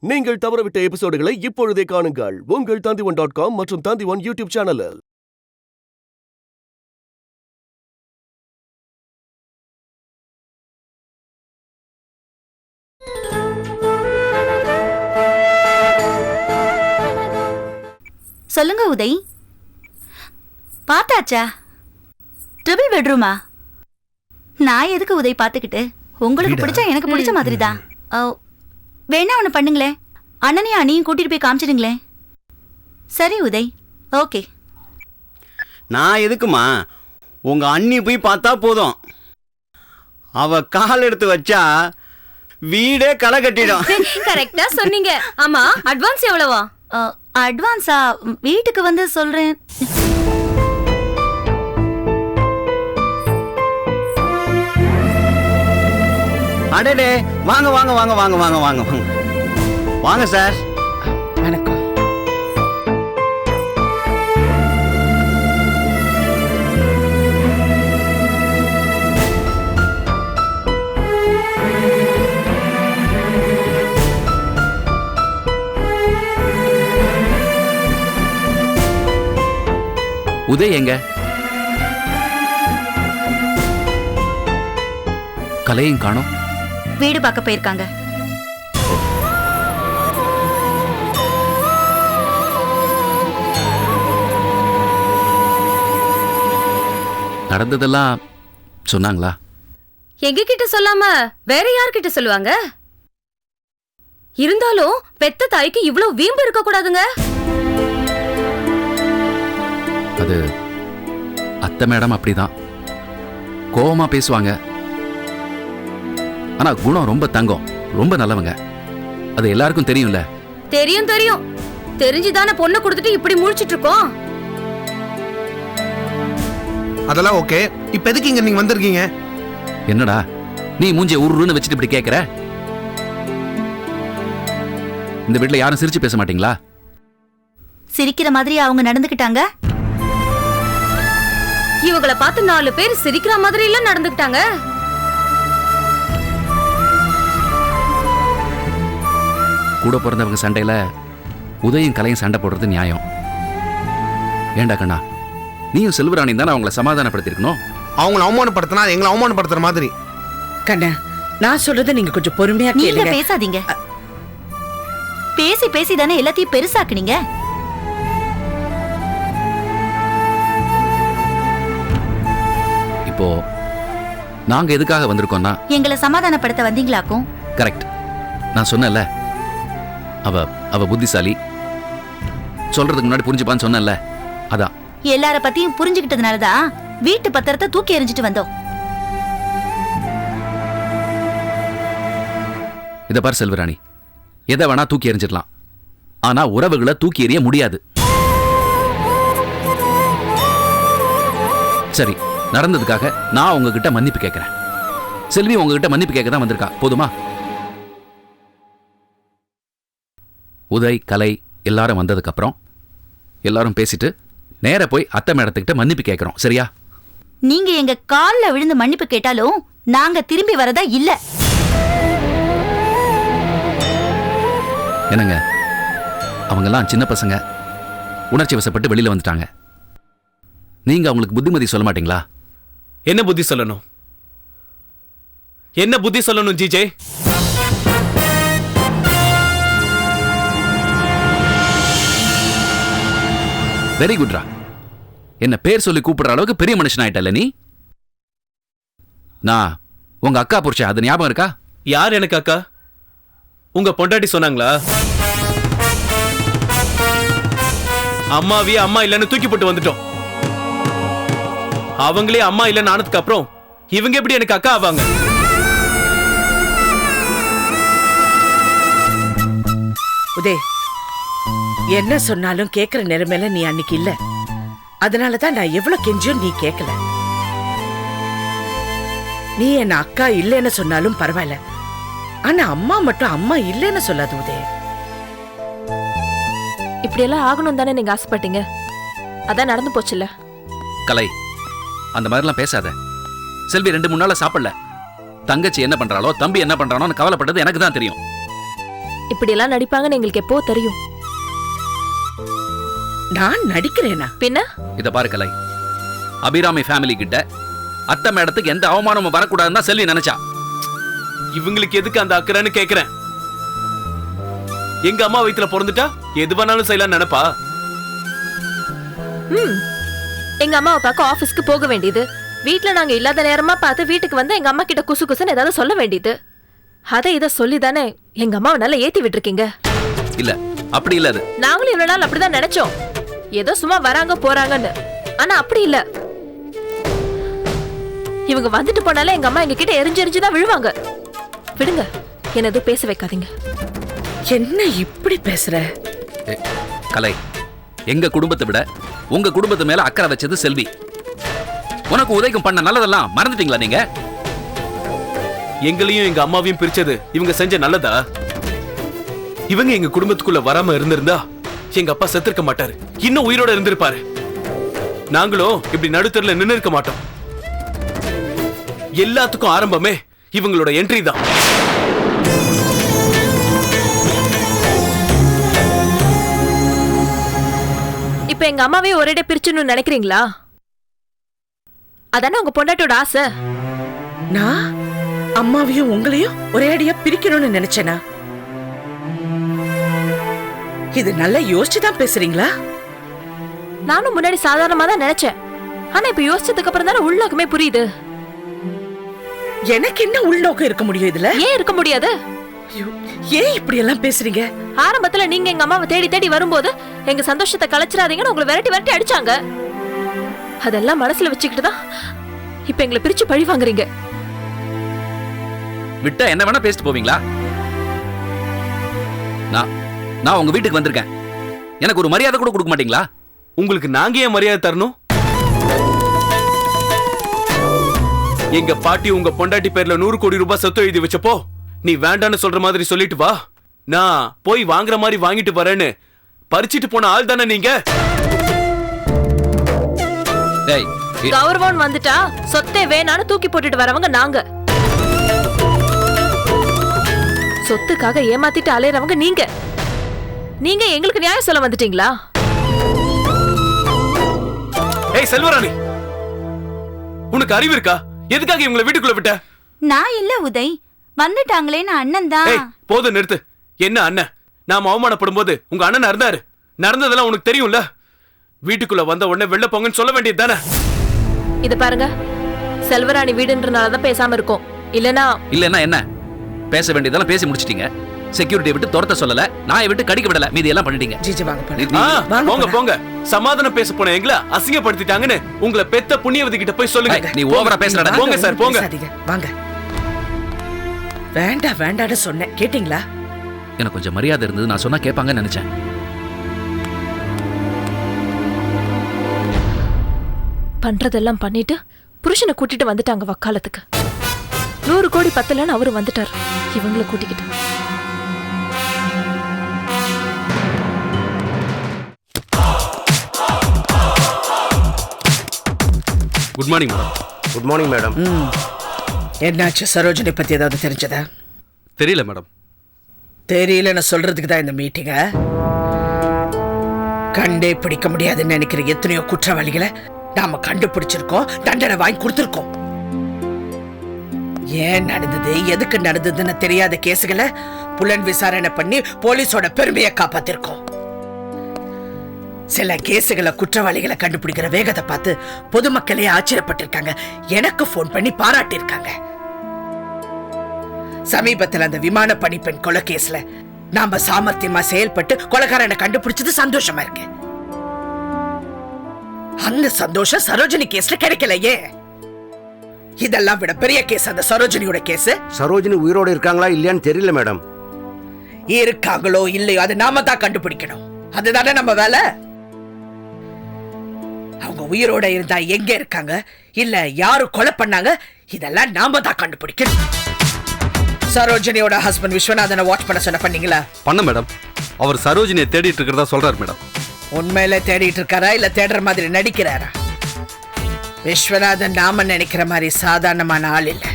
நீங்கள் தவறவிட்ட எபிசோடுகளை இப்பொழுதே காணுங்கள் உங்கள் Tandivan.com மற்றும் Tandivan யூடியூப் சேனலில். சொல்லுங்க உதய். பார்த்தாச்சா? ட்ரிபிள் பெட்ரூமா? நான் எதுக்கு உதய் பார்த்துக்கிட்டு? உங்களுக்கு பிடிச்சா எனக்கு பிடிச்ச மாதிரி தான். வேணா ஒன்று பண்ணுங்களேன், அண்ணனையும் அண்ணியும் கூட்டிட்டு போய் காமிச்சிடுங்களேன். சரி உதய், ஓகே. நான் எதுக்குமா? உங்க அண்ணி போய் பார்த்தா போதும், அவ கால் எடுத்து வச்சா வீடே களை கட்டிடும். கரெக்டா சொன்னீங்க. ஆமா, அட்வான்ஸ் எவ்வளவா? அட்வான்ஸா? வீட்டுக்கு வந்து சொல்றேன். அடடே, வாங்க வாங்க வாங்க வாங்க வாங்க வாங்க வாங்க வாங்க சார். வணக்கம். உதய் எங்க? கலையும் காணோம். வீடு பார்க்க போயிருக்காங்க. நடந்ததெல்லாம் சொன்னாங்களா? எங்க கிட்ட சொல்லாம வேற யார்கிட்ட சொல்லுவாங்க? இருந்தாலும் பெத்த தாய்க்கு இவ்வளவு வீம்பு இருக்க கூடாதுங்க. அது அத்தை மேடம் அப்படிதான் கோவமா பேசுவாங்க. ஆனா குணம் ரொம்ப தங்கம், ரொம்ப நல்லவங்க. அது எல்லாருக்கும் தெரியும்ல. தெரியும் தெரியும், தெரிஞ்சுதானே பொண்ணை கொடுத்துட்டு இப்படி முழிச்சிட்டு இருக்கோம். அதெல்லாம் ஓகே. இப்ப எதுக்கு இங்க நீங்க வந்திருக்கீங்க? என்னடா நீ மூஞ்சிய உருன்னு வச்சுட்டு இப்படி கேக்குற? இந்த வீட்டுல யாரும் சிரிச்சு பேச மாட்டீங்களா? சிரிக்கிற மாதிரி அவங்க நடந்துக்கிட்டாங்க. இவங்களை பார்த்து 4 பேர் சிரிக்கிற மாதிரி எல்லாம் நடந்துக்கிட்டாங்க. கூட பிறந்தவங்க சண்டையில உதயும் கலையும் சண்டை போடுறது நியாயம். ஏண்டா கண்ணா, நீயும் செல்வராணி தானே அவங்கள சமாதானப்படுத்திருக்கணும். அவங்களை அவமானப்படுத்தினா எங்களை அவமானப்படுத்துற மாதிரி. கண்ணா, நான் சொல்றதை நீங்க கொஞ்சம் பொறுமையா நீங்க கேளுங்க. பேசாதீங்க. பேசி பேசி தானே எல்லாத்தையும் பெருசாக்குனீங்க. இப்போ நாங்க எதுக்காக வந்திருக்கோம்னா, எங்களை சமாதானப்படுத்த வந்தீங்களாக்கும். கரெக்ட். நான் சொன்னேன்ல, அவ புத்திசாலி, சொல்றதுக்கு முன்னாடி புரிஞ்சுப்பான்னு சொன்னேன்ல, அதான். எல்லார பத்தியும் புரிஞ்சுக்கிட்டதுனாலதான் வீட்டு பத்திரத்தை தூக்கி எறிஞ்சிட்டு வந்தோம். இத பார் செல்வராணி, எதை வேணா தூக்கி எறிஞ்சிடலாம், ஆனா உறவுகளை தூக்கி எறிய முடியாது. சரி, நடந்ததுக்காக நான் உங்ககிட்ட மன்னிப்பு கேட்கிறேன். செல்வி உங்ககிட்ட மன்னிப்பு கேட்க தான் வந்திருக்கா, போதுமா? உதய் கலை எல்லாரும் வந்ததுக்கு அப்புறம் எல்லாரும் பேசிட்டு நேர போய் அத்தை மேடத்துக்கிட்ட மன்னிப்பு கேட்கிறோம், சரியா? நீங்க எங்க கால்ல விழுந்து மன்னிப்பு கேட்டாலும் நாங்க திரும்பி வரதா இல்ல. என்னங்க, அவங்கெல்லாம் சின்ன பசங்க, உணர்ச்சி வசப்பட்டு வெளியில வந்துட்டாங்க. நீங்க அவங்களுக்கு புத்திமதி சொல்ல மாட்டீங்களா? என்ன புத்தி சொல்லணும்? என்ன புத்தி சொல்லணும் ஜிஜே? வெரி குட்ரா. என்ன பேர் சொல்லி கூப்பிடுற அளவுக்கு பெரிய மனுஷன் ஆயிட்டல நீ. நான் உங்க அக்கா புருஷன், அது ஞாபகம் இருக்கா? யார் எனக்கு அக்கா? உங்க பொண்டாட்டி சொன்னாங்களா? அம்மாவே அம்மா இல்லைன்னு தூக்கி போட்டு வந்துட்டோம். அவங்களே அம்மா இல்லைன்னு ஆனதுக்கு அப்புறம் இவங்க எப்படி எனக்கு அக்கா ஆவாங்க? உதய், என்ன சொன்னாலும் கேக்குற நிலைமையில நீ அன்னைக்கு இல்ல. அதனாலதான் நான் எவ்வளவு கெஞ்சியும் நீ கேட்கல. நீ என்ன அக்கா இல்லைன்னு சொன்னாலும் பரவாயில்ல, ஆனா அம்மா மட்டும் அம்மா இல்லைன்னு சொல்லாது உதய். இப்படி எல்லாம் ஆகணும் தானே நீங்க ஆசைப்பட்டீங்க, அதான் நடந்து போச்சுல்ல. கலை, அந்த மாதிரிலாம் பேசாத. செல்வி 2-3 நாளா சாப்பிடல. தங்கச்சி என்ன பண்றாளோ, தம்பி என்ன பண்றானோ கவலைப்பட்டது எனக்கு தான் தெரியும். இப்படி எல்லாம் நடிப்பாங்கன்னு எங்களுக்கு எப்போ தெரியும். நான் நடிக்கிறேனா? பின்ன இத பாரு கலை, அபிராமி ஃபேமிலி கிட்ட அத்தை மேடத்துக்கு எந்த அவமானமும் வரக்கூடாதுன்னு தான் செல்வி நினைச்சா. இவங்களுக்கு எதுக்கு அந்த அக்கறைன்னு கேக்குறேன். எங்க அம்மா வயித்துல பிறந்துட்டா எது வேணாலும் செய்யலாம் நினைப்பா. எங்க அம்மாவை பார்க்க ஆபீஸ்க்கு போக வேண்டியது, வீட்டுல நாங்க இல்லாத நேரமா பார்த்து வீட்டுக்கு வந்து எங்க அம்மா கிட்ட குசு குசுன்னு ஏதாவது சொல்ல வேண்டியது. அதை இதை சொல்லி தானே எங்க அம்மாவை நல்லா ஏத்தி விட்டுருக்கீங்க. இல்ல அப்படி இல்ல, அது நாங்களும் இவ்வளவு நாள் அப்படிதான் நினைச்சோம், ஏதோ சும்மா வராங்க போறாங்கன்னு. ஆனா அப்படி இல்ல, இவங்க வந்துட்டு போனாலே எங்க அம்மா எங்க கிட்ட எரிஞ்செரிஞ்சுதான் விழுவாங்க. விடுங்க, என்னது பேச வைக்காதீங்க. என்ன இப்படி பேசுற? கலை, எங்க குடும்பத்தை விட உங்க குடும்பத்து மேல அக்கறை வச்சது செல்வி. உனக்கு உதவிக்கும் பண்ண நல்லதெல்லாம் மறந்துட்டீங்களா நீங்க? எங்களையும் எங்க அம்மாவையும் பிரிச்சது இவங்க செஞ்ச நல்லதா? இவங்க எங்க குடும்பத்துக்குள்ள வராம இருந்திருந்தா எங்க அப்பா செத்துருக்க மாட்டாரு, இன்னும் உயிரோட இருந்திருப்பாரு. நாங்களும் இப்படி நடுத்தரில் நின்று இருக்க மாட்டோம். எல்லாத்துக்கும் ஆரம்பமே இவங்களோட என்ட்ரி தான். இப்ப எங்க அம்மாவே ஒரேடே பிரிச்சுன்னு நினைக்கிறீங்களா? அதானே உங்க பொண்டாட்டியோட ஆசை. நான் அம்மாவையும் உங்களையும் ஒரே அடியா பிரிக்கணும்னு நினைச்சேனா? இது நல்லா யோசிச்சுதான் பேசுறீங்களா? நானும் முன்னாடி சாதாரணமா தான் நினைச்சேன், ஆனா இப்ப யோசிச்சதுக்கு அப்புறம் தானே உள்நோக்கமே புரியுது. எனக்கு என்ன உள்நோக்கம் இருக்க முடியும் இதுல? ஏன் இருக்க முடியாது? ஏன் இப்படி எல்லாம் பேசுறீங்க? ஆரம்பத்துல நீங்க எங்க அம்மாவை தேடி தேடி வரும்போது எங்க சந்தோஷத்தை கலைச்சிடாதீங்கன்னு உங்களை விரட்டி விரட்டி அடிச்சாங்க. அதெல்லாம் மனசுல வச்சுக்கிட்டு தான் இப்ப எங்களை பிரிச்சு பழி வாங்குறீங்க. விட்டா என்ன வேணா பேசிட்டு போவீங்களா? நான் உங்க வீட்டுக்கு வந்திருக்கேன், எனக்கு ஒரு மரியாதை கூட கொடுக்க மாட்டீங்களா? உங்களுக்கு நாங்க ஏன் மரியாதை தரணும்? எங்க பாட்டி உங்க பொண்டாட்டி பேர்ல 100 கோடி ரூபாய் சொத்து எழுதி வச்சப்போ நீ வேண்டான்னு சொல்ற மாதிரி சொல்லிட்டு வா, நான் போய் வாங்குற மாதிரி வாங்கிட்டு வரேன்னு பறிச்சிட்டு போன ஆள் தானே நீங்க. கௌரவம் வந்துட்டா சொத்தே வேணான்னு தூக்கி போட்டுட்டு வரவங்க நாங்க. சொத்துக்காக ஏமாத்திட்டு அலையறவங்க நீங்க. நீங்க எங்களுக்கு நியாயம் சொல்ல வந்துட்டீங்களா? ஏய் செல்வராணி, உனக்கு அறிவு இருக்கா? எதுக்காக இவங்களை வீட்டுக்குள்ள விட்ட? நான் இல்ல உதய், வந்துட்டாங்களேன்னு அண்ணன் தான். ஏய் போதும், நிறுத்து. என்ன அண்ணன்? நாம அவமானப்படும் போது உங்க அண்ணன் இருந்தாரு, நடந்ததெல்லாம் உனக்கு தெரியும்ல. வீட்டுக்குள்ள வந்த உடனே வெளில போங்கன்னு சொல்ல வேண்டியது தானே? இது பாருங்க, செல்வராணி வீடுன்றனாலதான் பேசாம இருக்கோம். இல்லனா என்ன பேச வேண்டியதெல்லாம் பேசி முடிச்சிட்டீங்க. செக்யூரிட்டியை விட்டு துரத்த சொல்லல, நாயை விட்டு கடிக்க விடல, மீதி எல்லாம் பண்ணிட்டீங்க. ஜிஜி வாங்க போலாம். போங்க போங்க. சமாதானம் பேச போன எங்களை அசிங்கப்படுத்திட்டாங்கன்னு உங்களை பெத்த புண்ணியவதி கிட்ட போய் சொல்லுங்க. நீ ஓவரா பேசுறடா. போங்க சார் போங்க. வாங்க. வேண்டாம் வேண்டான்னு சொன்னேன், கேட்டீங்களா? எனக்கு கொஞ்சம் மரியாதை இருந்தது, நான் சொன்னா கேட்பாங்கன்னு நினைச்சேன். பண்றதெல்லாம் பண்ணிட்டு புருஷனை கூட்டிட்டு வந்துட்டாங்க வக்காலத்துக்கு. 100 கோடி பத்தலன்னு அவரு வந்துட்டார் இவங்களை கூட்டிக்கிட்டு. Good morning madam. Good morning madam. என்னாச்சு? சரோஜினி பத்தி ஏதாவது தெரிஞ்சதா? தெரியல மேடம். தெரியலன்னு சொல்றதுக்கு தான் இந்த மீட்டிங்க. கண்டே பிடிக்க முடியாதுன்னு நினைக்கிற எத்தனையோ குற்றவாளிகளை நாம கண்டுபிடிச்சிருக்கோம், தண்டனை வாங்கி கொடுத்திருக்கோம். ஏன் நடந்தது, எதுக்கு நடந்ததுன்னு தெரியாத கேசுகளை புலன் விசாரணை பண்ணி போலீஸோட பெருமையை காப்பாத்திருக்கோம். சில கேசுகளை குற்றவாளிகளை கண்டுபிடிக்கிற வேகத்தை பார்த்து பொதுமக்களே ஆச்சரியப்பட்டிருக்காங்க, எனக்கு போன் பண்ணி பாராட்டியிருக்காங்க. சமீபத்தில் அந்த விமான பணிப்பெண் கொலை கேஸ்ல நாம சாமர்த்தியமா செயல்பட்டு கொலைகாரனை கண்டுபிடிச்சது சந்தோஷமா இருக்கு. அந்த சந்தோஷம் சரோஜினி கேஸ்ல கிடைக்கலையே. இதெல்லாம் விட பெரிய கேஸ் அந்த சரோஜினியோட கேஸ். சரோஜினி உயிரோட இருக்காங்களா இல்லையான்னு தெரியல மேடம். இருக்காங்களோ இல்லையோ அது நாம தான் கண்டுபிடிக்கணும், அதுதானே நம்ம வேலை. அவங்க உயிரோட இருந்தா எங்க இருக்காங்க, இல்ல யாரு கொலை பண்ணாங்க, இதெல்லாம் நாம தான் கண்டுபிடிக்கணும். சரோஜினியோட ஹஸ்பண்ட் விஸ்வநாதனை வாட்ச் பண்ண சொன்ன பண்ணீங்களா? பண்ண மேடம். அவர் சரோஜினியை தேடிட்டு இருக்கிறதா சொல்றாரு மேடம். உண்மையில தேடிட்டு இருக்காரா இல்ல தேடுற மாதிரி நடிக்கிறாரா? விஸ்வநாதன் நாம நினைக்கிற மாதிரி சாதாரணமான ஆள் இல்ல,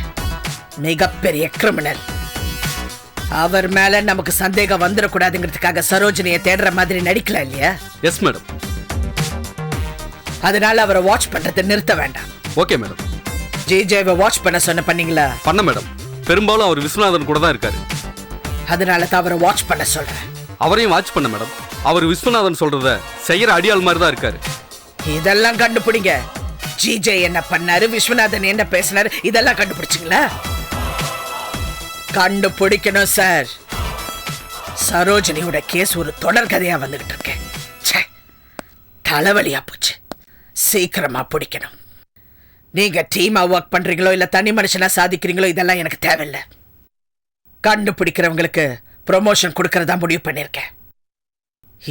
மிகப்பெரிய கிரிமினல். அவர் மேல நமக்கு சந்தேகம் வந்துடக்கூடாதுங்கிறதுக்காக சரோஜினியை தேடுற மாதிரி நடிக்கலாம் இல்லையா? Yes madam. அதனால அவரை வாட்ச் பண்றதை நிறுத்த வேண்டாம். Okay madam. ஜிஜேவை வாட்ச் பண்ண பண்ணீங்களா? பண்ண மேடம். பெரும்பாலும் அவர் விஸ்வநாதன் கூட தான் இருக்காரு. அதனால தான் அவரை வாட்ச் பண்ண சொல்றேன். அவரையும் வாட்ச் பண்ண மேடம். அவர் விஸ்வநாதன் சொல்றத செய்யற அடியாள் மாதிரி தான் இருக்காரு. இதெல்லாம் கண்டுபிடிங்க. ஜிஜே என்ன பண்ணாரு, விஸ்வநாதன் என்ன பேசினாரு, இதெல்லாம் கண்டுபிடிச்சிங்களா? கண்டுபிடிக்கணும் சார். சரோஜினியோட கேஸ் ஒரு தொடர் கதையா வந்துகிட்டு இருக்கு. தலைவலியா போச்சு. சீக்கிரமா பிடிக்கணும். நீங்க டீமா ஒர்க் பண்றீங்களோ இல்ல தனி மனுஷனா சாதிக்கிறீங்களோ இதெல்லாம் எனக்கு தேவையில்லை. கண்டுபிடிக்கிறவங்களுக்கு ப்ரொமோஷன் கொடுக்கறதா முடிவு பண்ணிருக்கேன்.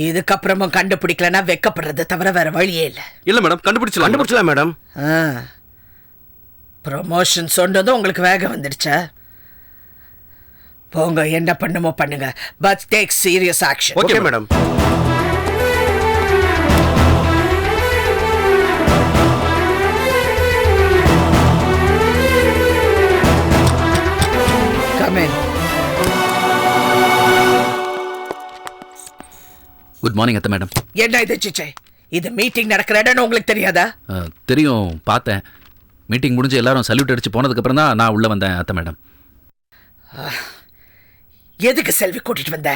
இதுக்கப்புறமும் கண்டுபிடிக்கலன்னா வெக்கப்படுறது தவிர வேற வழியே இல்லை. இல்ல மேடம், கண்டுபிடிச்சலாம் மேடம். ப்ரொமோஷன் சொன்னதும் உங்களுக்கு வேகம் வந்துடுச்சா? போங்க, என்ன பண்ணுமோ பண்ணுங்க. But take serious action. Okay madam. Come in. Good morning அத்தை மேடம். என்ன இது சிச்சை? இது மீட்டிங் நடக்கிற இடம்னு உங்களுக்கு தெரியாதா? தெரியும், பார்த்தேன். மீட்டிங் முடிஞ்சு எல்லாரும் சல்யூட் அடிச்சு போனதுக்கு அப்புறம் தான் நான் உள்ள வந்தேன் அத்தை மேடம். எதுக்கு செல்வி கூட்டிட்டு வந்த?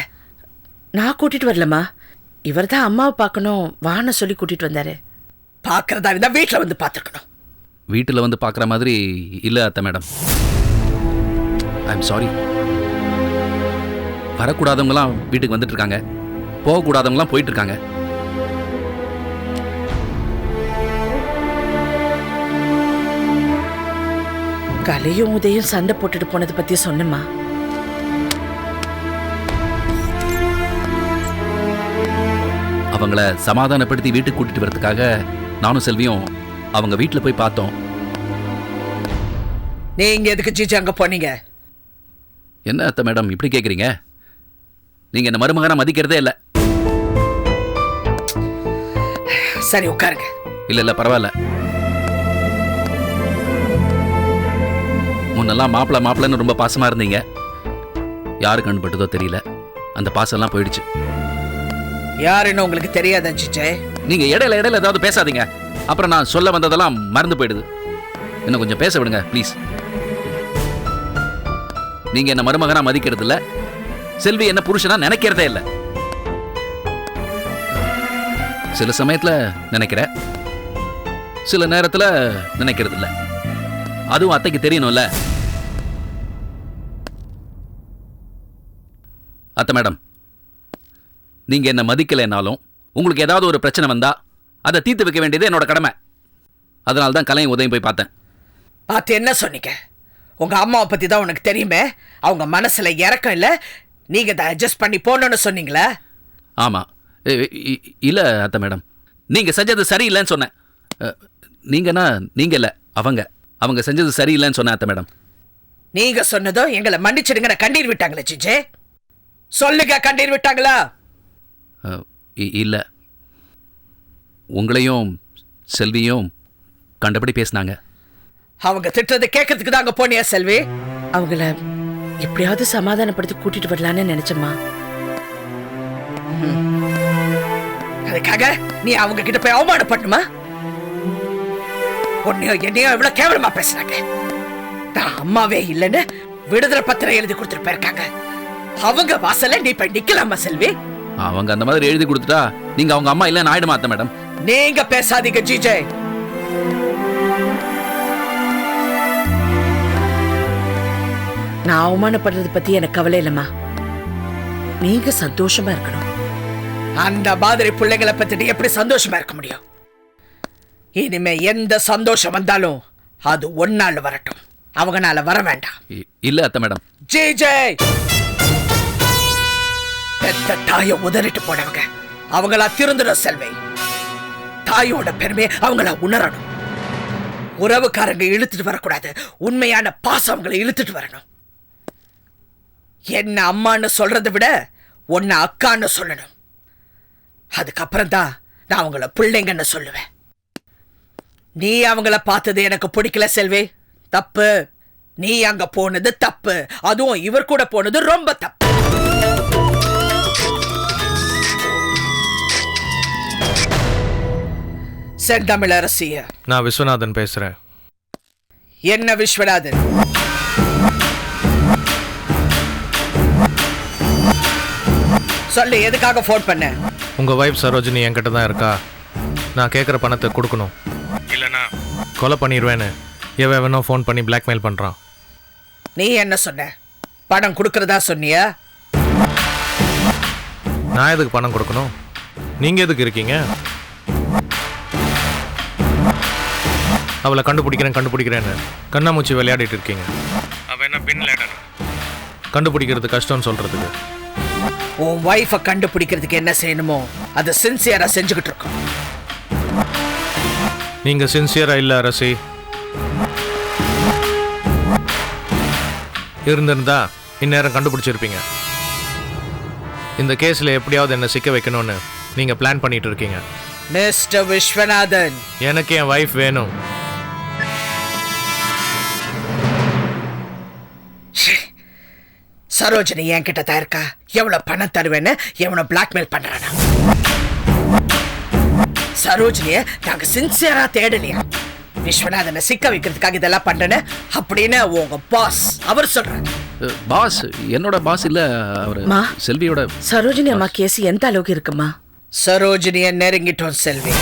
நான் கூட்டிட்டு வரலமா. இவர் தான் அம்மாவை பார்க்கணும் வான்னு சொல்லி கூட்டிட்டு வந்தாரு. பார்க்கறதா இருந்தா வீட்டில் வந்து பார்த்துருக்கணும். வீட்டில் வந்து பார்க்குற மாதிரி இல்லை அத்தை மேடம். I am sorry. வரக்கூடாதவங்களாம் வீட்டுக்கு வந்துட்டு இருக்காங்க, போகக்கூடாதவங்களாம் போயிட்டு இருக்காங்க. கலையும் உதயம் சண்டை போட்டுட்டு போனதை பத்தி சொன்னமா. அவங்கள சமாதானப்படுத்தி வீட்டுக்கு கூட்டிட்டு வரதுக்காக நானும் செல்வியும் அவங்க வீட்டில் போய் பார்த்தோம். நீங்க எதுக்கு ஜிஜி அங்க போனீங்க? என்ன அத்தை மேடம் இப்படி கேட்குறீங்க? நீங்க என்ன மருமகனா மதிக்கிறதே இல்லை. சரி உட்காருங்க. இல்லை இல்லை பரவாயில்ல. முன்னெல்லாம் மாப்பிள்ளன்னு ரொம்ப பாசமா இருந்தீங்க. யாரு கண்டுபட்டதோ தெரியல, அந்த பாசம்லாம் போயிடுச்சு. யாருன்னு உங்களுக்கு தெரியாதா ஜிஜே? நீங்க இடையில ஏதாவது பேசாதீங்க, அப்புறம் நான் சொல்ல வந்ததெல்லாம் மறந்து போயிடுது. இன்னும் கொஞ்சம் பேச விடுங்க ப்ளீஸ். நீங்க என்ன மருமகனா மதிக்கிறது இல்ல, செல்வி என்ன புருஷனா நினைக்கிறதே இல்லை. சில சமயத்துல நினைக்கிற, சில நேரத்துல நினைக்கிறது இல்ல. அதுவும் அத்தைக்கு தெரியணும்ல. அத்தை மேடம், நீங்க என்ன மதிக்கலைன்னாலும் உங்களுக்கு ஏதாவது ஒரு பிரச்சனை வந்தா அதை தீர்த்து வைக்க வேண்டியது என்னோட கடமை. அதனால தான் கலையும் உதயம் போய் பார்த்தேன். பார்த்து என்ன சொன்னீங்க? உங்க அம்மாவை பத்தி தான் உனக்கு தெரியுமே. அவங்க மனசுல இறக்கம் இல்ல, நீங்க தான் அட்ஜஸ்ட் பண்ணி போகணும்னு சொன்னீங்களா? ஆமா. இல்ல அத்தை மேடம், நீங்க செஞ்சது சரியில்லைன்னு சொன்னேன். நீங்கன்னா நீங்க இல்ல, அவங்க செஞ்சது சரியில்லைன்னு சொன்னேன் அத்தை மேடம். நீங்க சொன்னதும் எங்களை மன்னிச்சிடுங்க கண்ணீர் விட்டாங்களே சிஜே? சொல்லுங்க, கண்ணீர் விட்டாங்களா? இல்ல, உங்களையும் செல்வியும் கண்டபடி பேசினாங்க. அவங்க திட்டத்தை கேட்கறதுக்கு தான் அங்க போனியா செல்வி? அவங்கள எப்படியாவது சமாதானப்படுத்தி கூட்டிட்டு வரலான்னு நினைச்சம்மா. அதுக்காக நீ அவங்க கிட்ட போய் அவமானப்படணுமா? என்னையோ எவ்வளவு கேவலமா பேசுறாங்க. நான் அம்மாவே இல்லைன்னு விடுதலை பத்திரம் எழுதி கொடுத்துட்டு போயிருக்காங்க. அவங்க வாசல்ல நீ போய் நிக்கலாமா செல்வி? அவங்க அந்த மாதிரி எழுதி கொடுத்துட்டா நீங்க அவங்க அம்மா இல்லன்னு ஆயிடுமா அத்தை மேடம்? நீங்க பேசாதீங்க ஜிஜே. நான் அவமானப்படுறத பத்தி எனக்கு கவலை இல்லம்மா. நீங்க சந்தோஷமா இருக்கணும். அந்த மாதிரி பிள்ளைங்களை பத்திட்டு எப்படி சந்தோஷமா இருக்க முடியும்? இனிமே எந்த சந்தோஷம் வந்தாலும் அது ஒன்னால வரட்டும், அவங்கனால வர வேண்டாம். இல்ல அத்தை மேடம். ஜிஜே, பெத்த தாயை உதறிட்டு போனவங்க அவங்களா திருந்தணும் செல்வி. தாயோட பெருமை அவங்கள உணரணும். உறவுக்காரங்க இழுத்துட்டு வரக்கூடாது, உண்மையான பாசம் அவங்களை இழுத்துட்டு வரணும். என்ன அம்மான்னு சொல்றதை விட உன்னை அக்கான்னு சொல்லணும். அதுக்கப்புறம் தான் நான் அவங்கள பிள்ளைங்கன்னு சொல்லுவேன். நீ அவங்கள பார்த்தது எனக்கு பிடிக்கல செல்வி, தப்பு. நீ அங்க போனது தப்பு, அதுவும் இவர் கூட போனது ரொம்ப தப்பு. செந்தமிழரசிய, நான் விஸ்வநாதன் பேசுறேன். என்ன விஸ்வநாதன்? சொல்லு, எதுக்காக போன் பண்ண? உங்க வைஃப் சரோஜினி என்கிட்ட தான் இருக்கா. நான் கேட்குற பணத்தை கொடுக்கணும், இல்லைனா கொலை பண்ணிடுவேன்னு எவனோ ஃபோன் பண்ணி பிளாக்மெயில் பண்றான். நீ என்ன சொன்ன? பணம் கொடுக்கறதா சொன்னியா? நான் எதுக்கு பணம் கொடுக்கணும்? நீங்க எதுக்கு இருக்கீங்க? அவளை கண்டுபிடிக்கிறேன்னு கண்ணாமூச்சி விளையாடிட்டு இருக்கீங்க. அவ என்ன பின் லேடன் கண்டுபிடிக்கிறது கஷ்டம்னு சொல்றதுக்கு. உன் வைஃபை கண்டுபிடிக்கிறதுக்கு என்ன செய்யணுமோ அதை சின்சியரா செஞ்சுக்கிட்டு இருக்கோம். நீங்க சின்சியரா இல்ல அரசி. இருந்திருந்தா இந்நேரம் கண்டுபிடிச்சிருப்பீங்க. இந்த கேஸ்ல எப்படியாவது என்ன சிக்க வைக்கணும்னு நீங்க பிளான் பண்ணிட்டு இருக்கீங்க. மிஸ்டர் விஸ்வநாதன், எனக்கு என் வைஃப் வேணும். சரோஜினி என்கிட்ட தான் இருக்கா. எவ்வளவு பணம் தருவேன்னு எவனை பிளாக்மெயில் பண்றானா? சரோஜினிய நாங்க சின்சியரா தேடலையா? விஸ்வநாதனை சிக்க வைக்கிறதுக்காக இதெல்லாம் பண்றேன்னு அப்படின்னு உங்க பாஸ் அவர் சொல்றாரு. பாஸ் என்னோட பாஸ் இல்ல, அவரு மா, செல்வியோட. சரோஜினி அம்மா கேஸ் எந்த அளவுக்கு இருக்குமா? சரோஜினிய நெருங்கிட்டோம் செல்வி.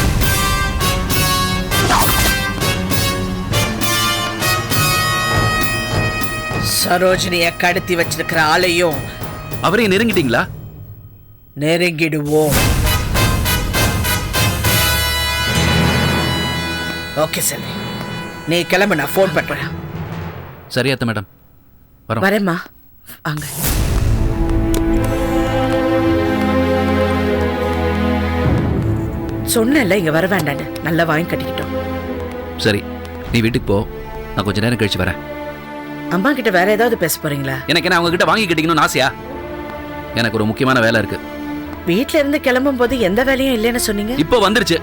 சரோஜினிய கடத்தி வச்சிருக்கிற ஆளையும் அவரையும் நெருங்கிட்டீங்களா? நெருங்கிடுவோம். ஓகே செல்வி, நீ கிளம்பு, நான் ஃபோன் பண்றேன். சரியாத்த மேடம், வரோம். வரேம்மா. அங்க சொன்னல இங்க வர வேண்டான்னு நல்லா வாங்கி கட்டிக்கிட்டோம். சரி, நீ வீட்டுக்கு போ, நான் கொஞ்ச நேரம் கழிச்சு வரேன். அம்மா கிட்ட வேற ஏதாவது பேச போறீங்களா? எனக்கு என்ன அவங்க கிட்ட வாங்கி கட்டிக்கணும்னு ஆசையா? எனக்கு ஒரு முக்கியமான வேலை இருக்கு. வீட்ல இருந்து கிளம்பும் போது எந்த வேலையும் இல்லைன்னு சொன்னீங்க. இப்போ வந்துருச்சு.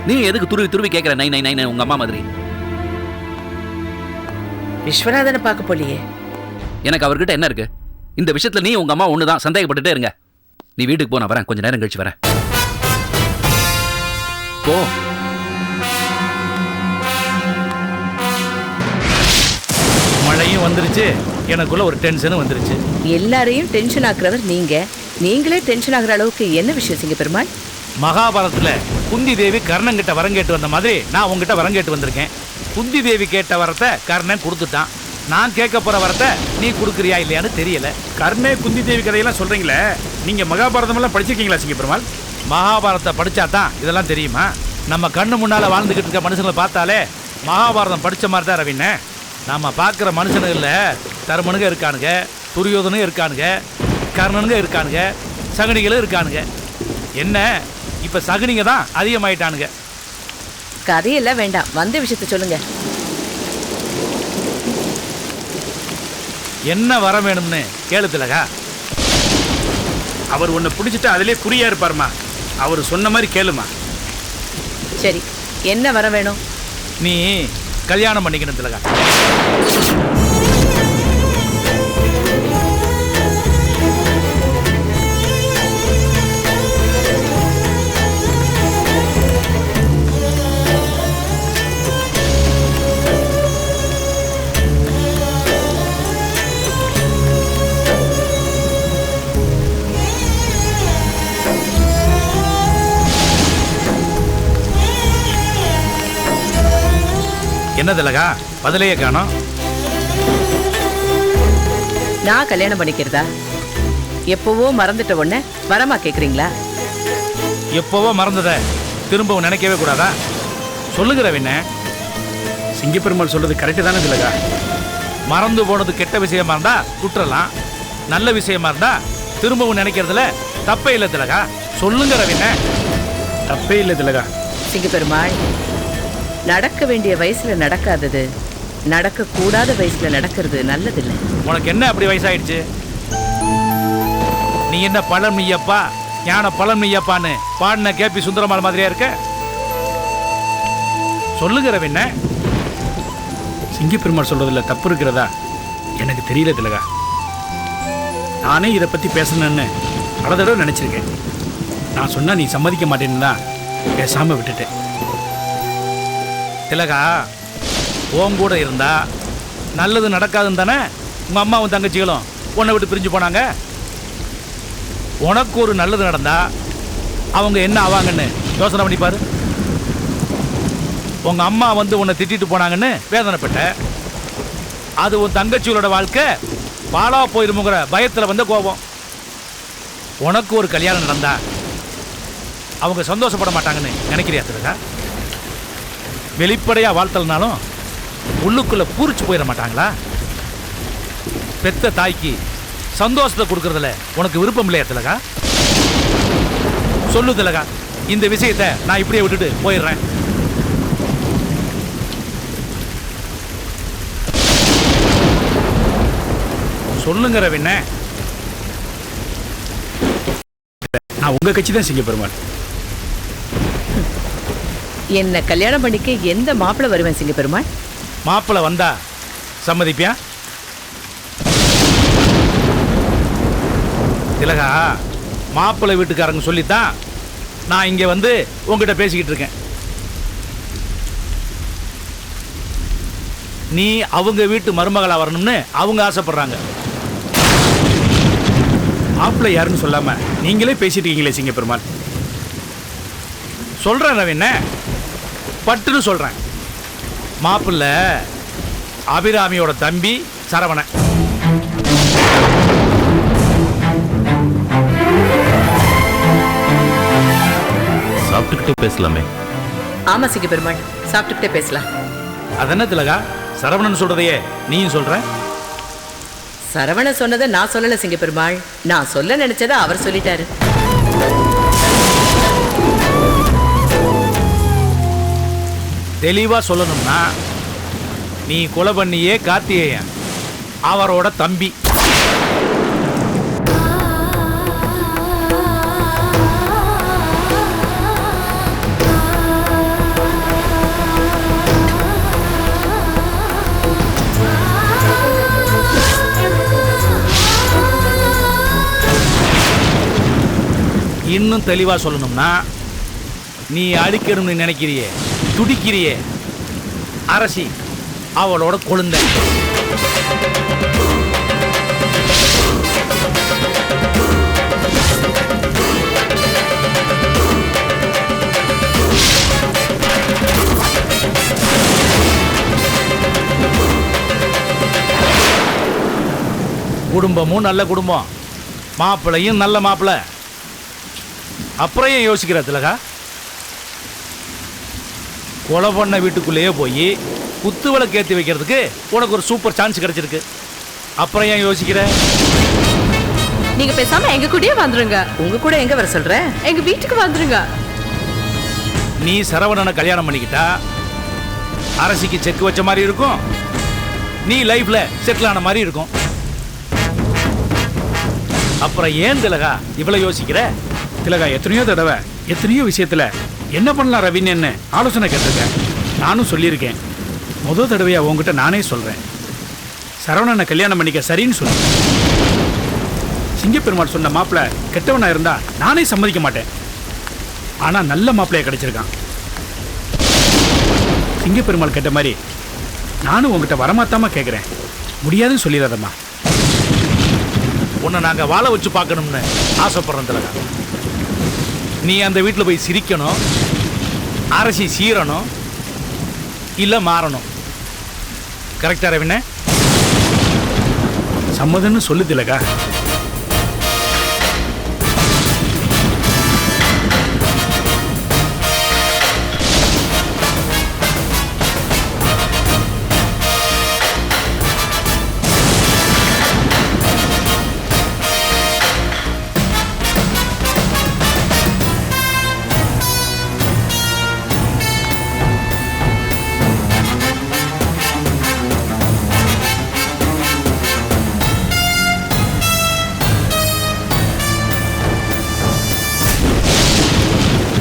நீ எதுக்கு துருவி துருவி கேட்கிற? நை நை நை உங்க அம்மா மாதிரி. விஸ்வநாதனை பார்க்க போலியே. எனக்கு அவர்கிட்ட என்ன இருக்கு? இந்த விஷயத்துல நீ உங்க அம்மா ஒண்ணுதான் சந்தேகப்பட்டுட்டே இருங்க. நீ வீட்டுக்கு போ, நான் வரேன், கொஞ்ச நேரம் கழிச்சு வரேன். போ. மழையும் வந்துருச்சு, எனக்குள்ள ஒரு டென்ஷனும் வந்துருச்சு. எல்லாரையும் டென்ஷன் ஆக்குறவர் நீங்களே டென்ஷன் ஆகுற அளவுக்கு என்ன விஷயம் சிங்க பெருமாள்? மகாபாரதத்துல குந்தி தேவி கர்ணன் கிட்ட வரம் கேட்டு வந்த மாதிரி நான் உங்ககிட்ட வரம் கேட்டு வந்திருக்கேன். குந்தி தேவி கேட்ட வரத்தை கர்ணன் கொடுத்துட்டான். நான் கேட்க போற வரத்தை நீ கொடுக்குறியா இல்லையான்னு தெரியல. கர்ணே குந்தி தேவி கதையெல்லாம் சொல்றீங்களே, நீங்க மகாபாரதம் எல்லாம் படிச்சிருக்கீங்களா சிங்க பெருமாள்? மகாபாரதத்தை படிச்சா தான் இதெல்லாம் தெரியுமா? நம்ம கண்ணு முன்னால வாழ்ந்துகிட்டு இருக்க மனுஷங்களை பார்த்தாலே மகாபாரதம் படிச்ச மாதிரி தான் ரவிண்ணே. நாம பார்க்குற மனுஷனுங்கள்ல தருமனுங்க இருக்கானுங்க, துரியோதனுங்க இருக்கானுங்க, கர்ணனுங்க இருக்கானுங்க, சகுனிகளும் இருக்கானுங்க. என்ன இப்ப சகுனிங்க தான் அதிகமாயிட்டானுங்க. கதையெல்லாம் வேண்டாம், வந்த விஷயத்த சொல்லுங்க. என்ன வர வேணும்னு கேளு திலகா. அவர் உன்னை பிடிச்சிட்டு அதிலே குறியா இருப்பாருமா. அவர் சொன்ன மாதிரி கேளுமா. சரி, என்ன வர வேணும்? நீ கல்யாணம் பண்ணிக்கணும் திலகா. என்ன திலகா பதிலையே காணோம்? நான் கல்யாணம் பண்ணிக்கிறதா? எப்பவோ மறந்துட்ட ஒண்ணு வரமா கேக்குறீங்களா? எப்பவோ மறந்தத திரும்பவும் நினைக்கவே கூடாதா? சொல்லுகிற விண்ண. சிங்கப்பெருமாள் சொல்றது கரெக்டு தானே திலகா? மறந்து போனது கெட்ட விஷயமா இருந்தா குற்றலாம், நல்ல விஷயமா இருந்தா திரும்பவும் நினைக்கிறதுல தப்பே இல்லை திலகா. சொல்லுங்கிற விண்ண. தப்பே இல்லை திலகா. சிங்கப்பெருமாள், நடக்க வேண்டிய வயசுல நடக்காதது நடக்க கூடாத வயசுல நடக்கிறது நல்லதில்லை. உனக்கு என்ன அப்படி வயசாயிடுச்சு? நீ என்ன பழம் நீயப்பா ஞான பழம் நீயப்பான்னு பாடின கேபி சுந்தரமால் மாதிரியா இருக்க? சொல்லுகிற என்ன? சிங்கப்பெருமாள் சொல்றதுல தப்பு இருக்கிறதா எனக்கு தெரியல திலகா. நானே இதை பத்தி பேசணும்னு பல தடவை நினைச்சிருக்கேன். நான் சொன்னா நீ சம்மதிக்க மாட்டேன்னு தான் பேசாம விட்டுட்டேன். திலகா, உன் கூட இருந்தா நல்லது நடக்காதுன்னு தானே உங்க அம்மாவும் தங்கச்சிகளும் உன்னை விட்டு பிரிஞ்சு போனாங்க. உனக்கு ஒரு நல்லது நடந்தா அவங்க என்ன ஆவாங்கன்னு யோசனை பண்ணி பாரு. உங்க அம்மா வந்து உன்னை திட்டிட்டு போனாங்கன்னு வேதனைப்பட்ட, அது உன் தங்கச்சிகளோட வாழ்க்கை பாலா போயிருமுங்கிற பயத்தில் வந்த கோபம். உனக்கு ஒரு கல்யாணம் நடந்தா அவங்க சந்தோஷப்பட மாட்டாங்கன்னு நினைக்கிறியா திலகா? வெளிப்படையா வாழ்த்தலனாலும் உள்ளுக்குள்ள பூரிச்சு போயிட மாட்டாங்களா? பெத்த தாய்க்கு சந்தோஷத்தை கொடுக்கறதுல உனக்கு விருப்பம் இல்லையா திலகா? சொல்லு திலகா, இந்த விஷயத்தை நான் இப்படியே விட்டுட்டு போயிடுறேன். சொல்லுங்க ரவிண்ண. நான் உங்க கட்சி தான் சிங்கப்பெருமாள். என்ன கல்யாணம் பண்ணிக்க எந்த மாப்பிள்ளை வருவேன் சிங்கப்பெருமாள்? மாப்பிள்ளை வந்தா சம்மதிப்பியா திலகா? மாப்பிள்ளை வீட்டுக்காரங்க சொல்லித்தான் நான் இங்க வந்து உங்ககிட்ட பேசிக்கிட்டு இருக்கேன். நீ அவங்க வீட்டு மருமகளா வரணும்னு அவங்க ஆசைப்படுறாங்க. மாப்பிள்ளை யாருன்னு சொல்லாம நீங்களே பேசிட்டு இருக்கீங்களே சிங்கப்பெருமாள். சொல்றேன் ரவிண்ண, பட்டுன்னு சொல்றேன். மாப்பிள்ளை அபிராமியோட தம்பி சரவணன். சாப்பிட்டுக்கிட்டே பேசலாமே. ஆமா சிங்கப்பெருமாள், சாப்பிட்டுக்கிட்டே பேசலாம். அதென்ன திலகா, சரவணன் சொல்றதையே நீயும் சொல்ற? சரவண சொன்னதை நான் சொல்லல சிங்கப்பெருமாள், நான் சொல்ல நினைச்சதை அவர் சொல்லிட்டாரு. தெளிவா சொல்லணும்னா நீ கொலை பண்ணியே கார்த்திகேயன் அவரோட தம்பி. இன்னும் தெளிவா சொல்லணும்னா நீ அழிக்கணும்னு நினைக்கிறியே, துடிக்கிறியே அரசி அவளோட கொழுந்தை. குடும்பமும் நல்ல குடும்பம், மாப்பிள்ளையும் நல்ல மாப்பிள்ளை. அப்புறம் ஏன் யோசிக்கிற திலகா? கொலை பண்ண வீட்டுக்குள்ளேயே போய் குத்து விளக்கு ஏற்றி வைக்கிறதுக்கு உனக்கு ஒரு சூப்பர் சான்ஸ் கிடைச்சிருக்கு. அப்புறம் ஏன் யோசிக்கிற? நீங்க பேசாம எங்க கூடயே வந்துருங்க. உங்க கூட எங்க வர சொல்ற? எங்க வீட்டுக்கு வந்துருங்க. நீ சரவணனை கல்யாணம் பண்ணிக்கிட்டா அரசிக்கு செக் வச்ச மாதிரி இருக்கும், நீ லைஃப்ல செட்டில் ஆன மாதிரி இருக்கும். அப்புறம் ஏன் திலகா இவ்வளவு யோசிக்கிற? திலகா, எத்தனையோ தடவை எத்தனையோ விஷயத்துல என்ன பண்ணலாம் ரவின்னு ஆலோசனை கேட்டிருக்கேன். நானும் சொல்லியிருக்கேன். முதல் தடவையா உங்ககிட்ட நானே சொல்றேன், சரவணனை கல்யாணம் பண்ணிக்க சரின்னு சொல்லு. சிங்கப்பெருமாள் சொன்ன மாப்பிள்ளை கெட்டவனா இருந்தா நானே சம்மதிக்க மாட்டேன். ஆனா நல்ல மாப்பிள்ளைய கிடைச்சிருக்கான். சிங்கப்பெருமாள் கேட்ட மாதிரி நானும் உங்ககிட்ட வரமாத்தாம கேட்கிறேன். முடியாதுன்னு சொல்லிடாதம்மா. உன்னை நாங்க வாழ வச்சு பார்க்கணும்னு ஆசைப்படுறோம் திலகா. நீ அந்த வீட்டில் போய் சிரிக்கணும், அரசி சீரணும், இல்ல மாறணும். கரெக்டா ரவிண்ண? சம்மதம்னு சொல்லு திலகா.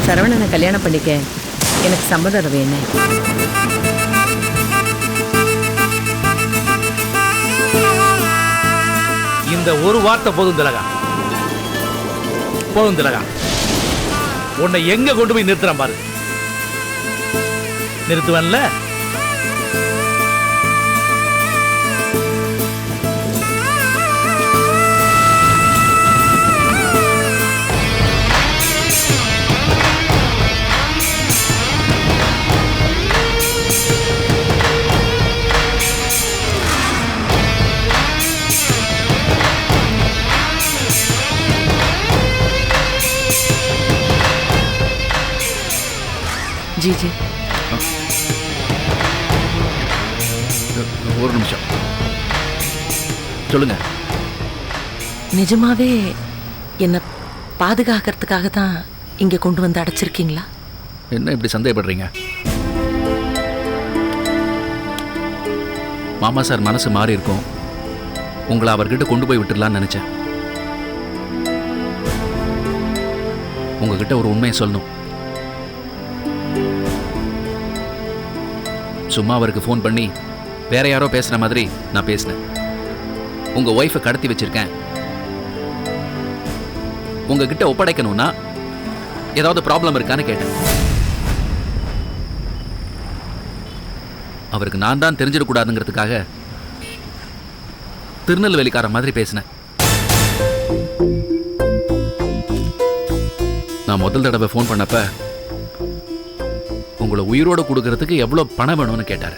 சரவணனை கல்யாணம் பண்ணிக்க எனக்கு சம்மதம் ரவி. என்ன இந்த ஒரு வார்த்தை போதும் திலகா, போதும் திலகா. உன்னை எங்க கொண்டு போய் நிறுத்துறான் பாரு. நிறுத்துவன்ல? ஜிஜி, ஒரு நிமிஷம் சொல்லுங்க. நிஜமாவே என்ன பாதுகாக்கிறதுக்காக தான் இங்க கொண்டு வந்து அடைச்சிருக்கீங்களா? என்ன இப்படி சந்தேகப்படுறீங்க? மாமா சார் மனசு மாறி இருக்கும், உங்களை அவர்கிட்ட கொண்டு போய் விட்டுடலான்னு நினைச்சேன். உங்ககிட்ட ஒரு உண்மையை சொல்லணும். சும்மா அவருக்கு ஃபோன் பண்ணி வேற யாரோ பேசுற மாதிரி நான் பேசினேன். உங்க ஒய்ஃபை கடத்தி வச்சிருக்கேன், உங்ககிட்ட ஒப்படைக்கணும்னா ஏதாவது ப்ராப்ளம் இருக்கான்னு கேட்டேன். அவருக்கு நான் தான் தெரிஞ்சிடக்கூடாதுங்கிறதுக்காக திருநெல்வேலிக்கார மாதிரி பேசினேன். நான் முதல் தடவை ஃபோன் பண்ணப்ப உங்களை உயிரோட கொடுக்கறதுக்கு எவ்வளவு பணம் வேணும்னு கேட்டாரு.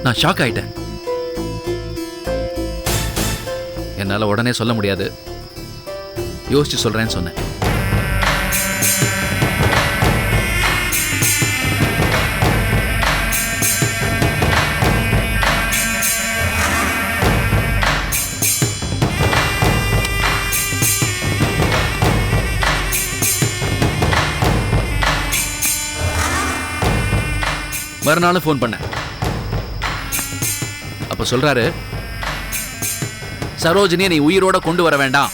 நான் ஷாக் ஆயிட்டேன். என்னால உடனே சொல்ல முடியாது, யோசிச்சு சொல்றேன்னு சொன்னேன். மறுநாள் ஃபோன் பண்ணேன். அப்ப சொல்றாரு, சரோஜினியை நீ உயிரோட கொண்டு வர வேண்டாம்,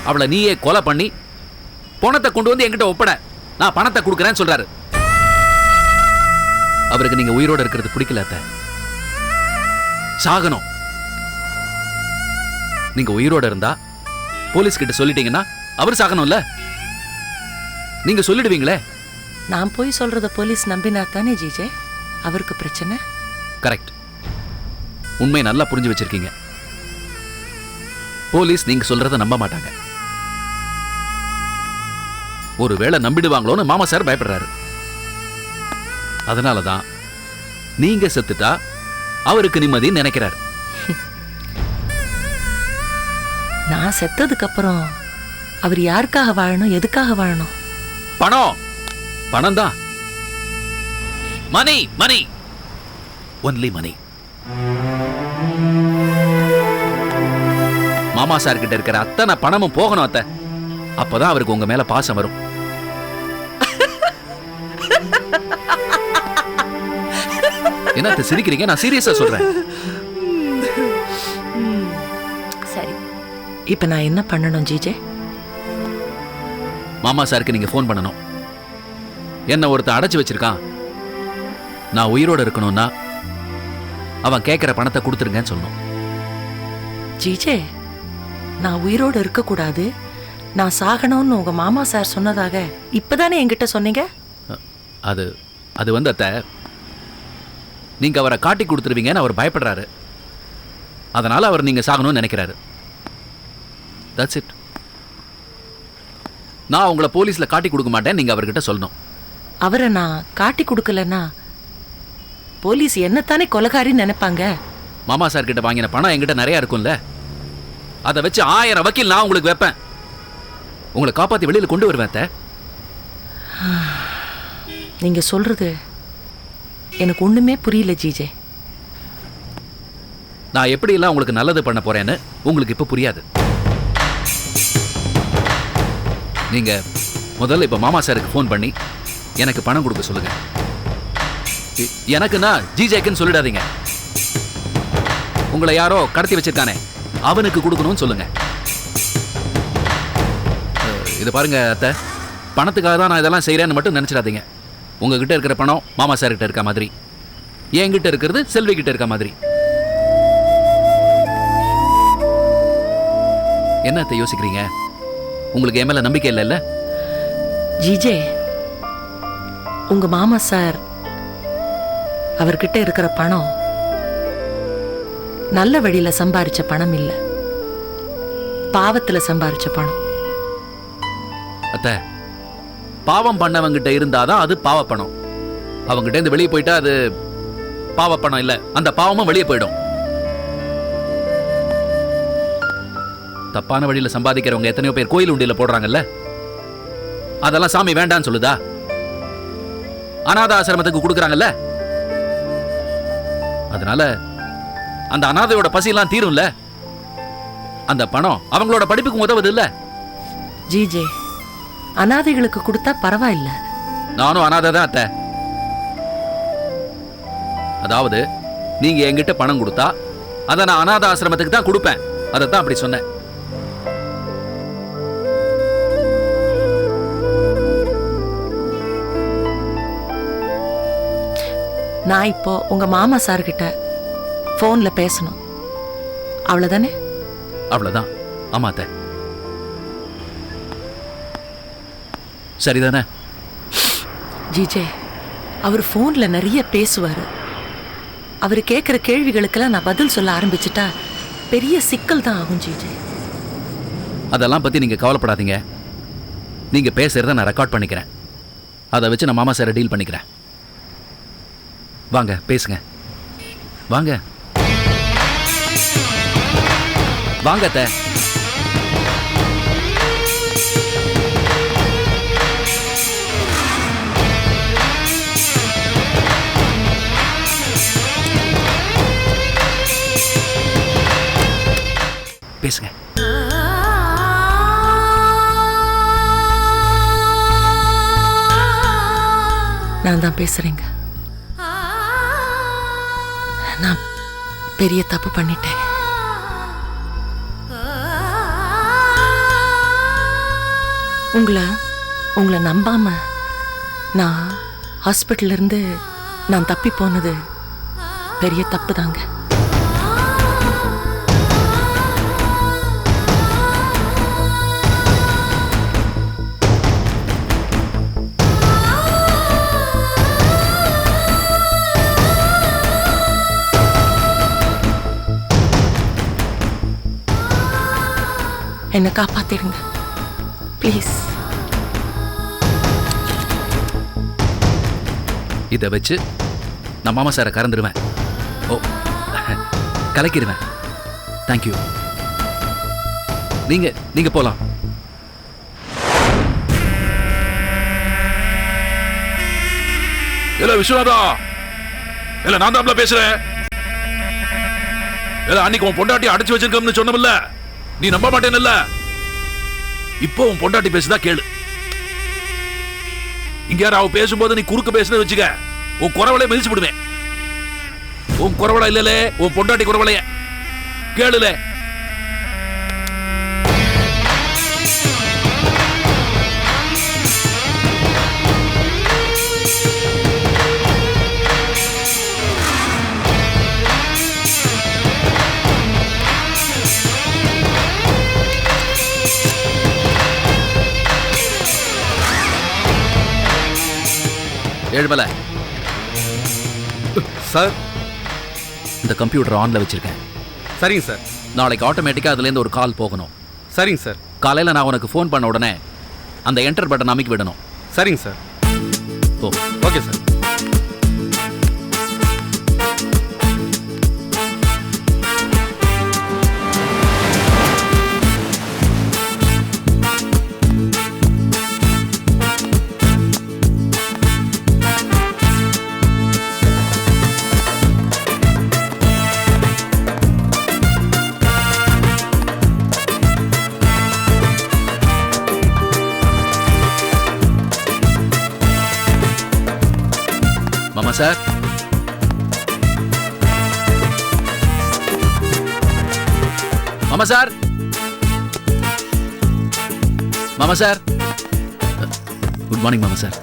அவளை நீயே கொலை பண்ணி பணத்தை கொண்டு வந்து என்கிட்ட ஒப்பட, நான் பணத்தை கொடுக்குறேன்னு சொல்றாரு. அவருக்கு நீங்க உயிரோட இருக்கிறது பிடிக்கல அத்தை, சாகணும். நீங்க உயிரோட இருந்தா போலீஸ் கிட்ட சொல்லிட்டீங்கன்னா அவர் சாகணும்ல, நீங்க சொல்லிடுவீங்களே. நான் போய் சொல்றத போலீஸ் நம்பினா தானே ஜிஜே அவருக்கு பிரச்சனை? கரெக்ட், உண்மை நல்லா புரிஞ்சு வச்சிருக்கீங்க. போலீஸ் நீங்க சொல்றத நம்ப மாட்டாங்க. ஒருவேளை நம்பிடுவாங்களோன்னு மாமா சார் பயப்படுறாரு. அதனாலதான் நீங்க செத்துட்டா அவருக்கு நிம்மதின்னு நினைக்கிறாரு. நான் செத்ததுக்கு அப்புறம் அவர் யாருக்காக வாழணும், எதுக்காக வாழணும்? பணம், பணம் தான். மணி, மணி, ஒன்லி மணி. மாமா சார் கிட்ட இருக்கிற அத்தனை பணமும் போகணும் அத்தை, அப்பதான் அவருக்கு உங்க மேல பாசம் வரும். என்ன சிரிக்கிறீங்க? நான் சீரியஸா சொல்றேன். சரி, இப்ப நான் என்ன பண்ணணும் ஜிஜே? மாமா சாருக்கு நீங்க ஃபோன் பண்ணணும். என்ன ஒருத்தன் அடைச்சு வச்சிருக்கான், நான் உயிரோட இருக்கணும்னா அவன் கேட்கிற பணத்தை கொடுத்துருங்கன்னு சொல்லணும். ஜிஜே, நான் உயிரோடு இருக்கக்கூடாது, நான் சாகணும்னு உங்க மாமா சார் சொன்னதாக இப்பதானே என்கிட்ட சொன்னீங்க. அது அது வந்து அத்தை, நீங்க அவரை காட்டி கொடுத்துருவீங்கன்னு அவர் பயப்படுறாரு. அதனால அவர் நீங்க சாகணும்னு நினைக்கிறாரு. That's it. நான் உங்களை போலீஸ்ல காட்டி கொடுக்க மாட்டேன், நீங்க அவர்கிட்ட சொல்லணும். அவரை நான் காட்டி கொடுக்கலன்னா போலீஸ் என்னத்தானே கொலைகாரின்னு நினைப்பாங்க. மாமா சார் கிட்ட வாங்கின பணம் என்கிட்ட நிறைய இருக்கும்ல, அதை வச்சு 1000 வக்கீல் நான் உங்களுக்கு வைப்பேன். உங்களை காப்பாத்தி வெளியில கொண்டு வருவேன் அத்தை. நீங்க சொல்றது எனக்கு ஒண்ணுமே புரியல ஜிஜே. நான் எப்படி எல்லாம் உங்களுக்கு நல்லது பண்ண போறேன்னு உங்களுக்கு இப்ப புரியாது. நீங்க முதல்ல இப்ப மாமா சாருக்கு ஃபோன் பண்ணி எனக்கு பணம் கொடுக்க சொல்லுங்க. எனக்குன்னா ஜிஜேக்குன்னு சொல்லிடாதீங்க. உங்களை யாரோ கடத்தி வச்சிருக்கானே அவனுக்கு கொடுக்கணும்னு சொல்லுங்க. இது பாருங்க அத்தை, பணத்துக்காக தான் நான் இதெல்லாம் செய்யறேன்னு மட்டும் நினைச்சிடாதீங்க. உங்ககிட்ட இருக்கிற பணம் மாமா சார் கிட்ட இருக்க மாதிரி, என்கிட்ட இருக்கிறது செல்வி கிட்ட இருக்க மாதிரி. என்னத்தை யோசிக்கிறீங்க? உங்களுக்கு என் மேல நம்பிக்கை இல்லைல்ல? ஜிஜே, உங்க மாமா சார் அவர்கிட்ட இருக்கிற பணம் நல்ல வழியில சம்பாரிச்ச பணம் இல்ல, பாவத்துல சம்பாரிச்ச பணம். அத்தை, பாவம் பண்ணவங்கிட்ட இருந்தாதான் அது பாவ பணம். அவங்கிட்ட இருந்து வெளியே போயிட்டா அது பாவ பணம் இல்ல, அந்த பாவமும் வெளியே போயிடும். தப்பான வழியில சம்பாதிக்கிறவங்க எத்தனையோ பேர் கோயில் உண்டியில போடுறாங்கல்ல, அதெல்லாம் சாமி வேண்டான்னு சொல்லுதா? அநாத ஆசிரமத்துக்கு கொடுக்குறாங்கல்ல, அதனால அந்த அநாதையோட பசியெல்லாம் தீரும்ல. அந்த பணம் அவங்களோட படிப்புக்கு உதவுது இல்ல? ஜிஜே, அனாதைகளுக்கு கொடுத்தா பரவாயில்ல. நானும் அநாதை தான் அத்தை. அதாவது நீங்க என்கிட்ட பணம் கொடுத்தா அதை நான் அநாத ஆசிரமத்துக்கு தான் கொடுப்பேன். அதைத்தான் அப்படி சொன்னேன். நான் இப்போ உங்க மாமா சார் கிட்ட போன்ல பேசணும், அவ்வளவுதானே? அவ்வளவுதான். ஆமா அத்தை, சரிதானே? ஜிஜே, அவர் போன்ல நிறைய பேசுவாரு. அவர் கேட்கிற கேள்விகளுக்கெல்லாம் நான் பதில் சொல்ல ஆரம்பிச்சுட்டா பெரிய சிக்கல் தான் ஆகும் ஜிஜே. அதெல்லாம் பத்தி நீங்க கவலைப்படாதீங்க. நீங்க பேசுறத நான் ரெக்கார்ட் பண்ணிக்கிறேன். அதை வச்சு நான் மாமா சாரை டீல் பண்ணிக்கிறேன். வாங்க பேசுங்க. வாங்க வாங்க அத்தை. பேசுங்க. நான் தான் பேசுறேங்க. நான் பெரிய தப்பு பண்ணிட்டேன். உங்களை நம்பாம நான் ஹாஸ்பிட்டல்ல இருந்து நான் தப்பி போனது பெரிய தப்பு தாங்க. என்னை காப்பாத்திடுங்க ப்ளீஸ். இதை வச்சு நான் மாமா சாரை கறந்துடுவேன். ஓ, கலக்கிடுவேன். தேங்க்யூ. நீங்க போலாம். இல்ல விஸ்வநாதா, இல்ல நான் தான் பேசுறேன். இல்ல அன்னைக்கு உன் பொண்டாட்டி அடைச்சு வச்சிருக்கோம்னு சொன்னமில்ல, நீ நம்ப மாட்டேன்ல. இப்போ உன் பொண்டாட்டி பேசுதா கேளு. இங்க யாரும் அவ பேசும்போது நீ குறுக்க பேசுன்னு வச்சுக்க, உன் குறவளைய மிதிச்சு விடுவேன். உன் குறவளை இல்லலே, உன் பொண்டாட்டி குறவளைய கேளுல. ஏழுமலை சார், இந்த கம்ப்யூட்டர் ஆன்ல வச்சிருக்கேன். சரிங்க சார். நாளைக்கு ஆட்டோமேட்டிக்கா அதுல இருந்து ஒரு கால் போகணும். சரிங்க சார். காலையில நான் உனக்கு ஃபோன் பண்ண உடனே அந்த என்டர் பட்டன் அமைக்கி விடணும். சரிங்க சார். ஓ, ஓகே சார். மாமா சார், மாமா சார், மாமா சார். குட் மார்னிங் மாமா சார்.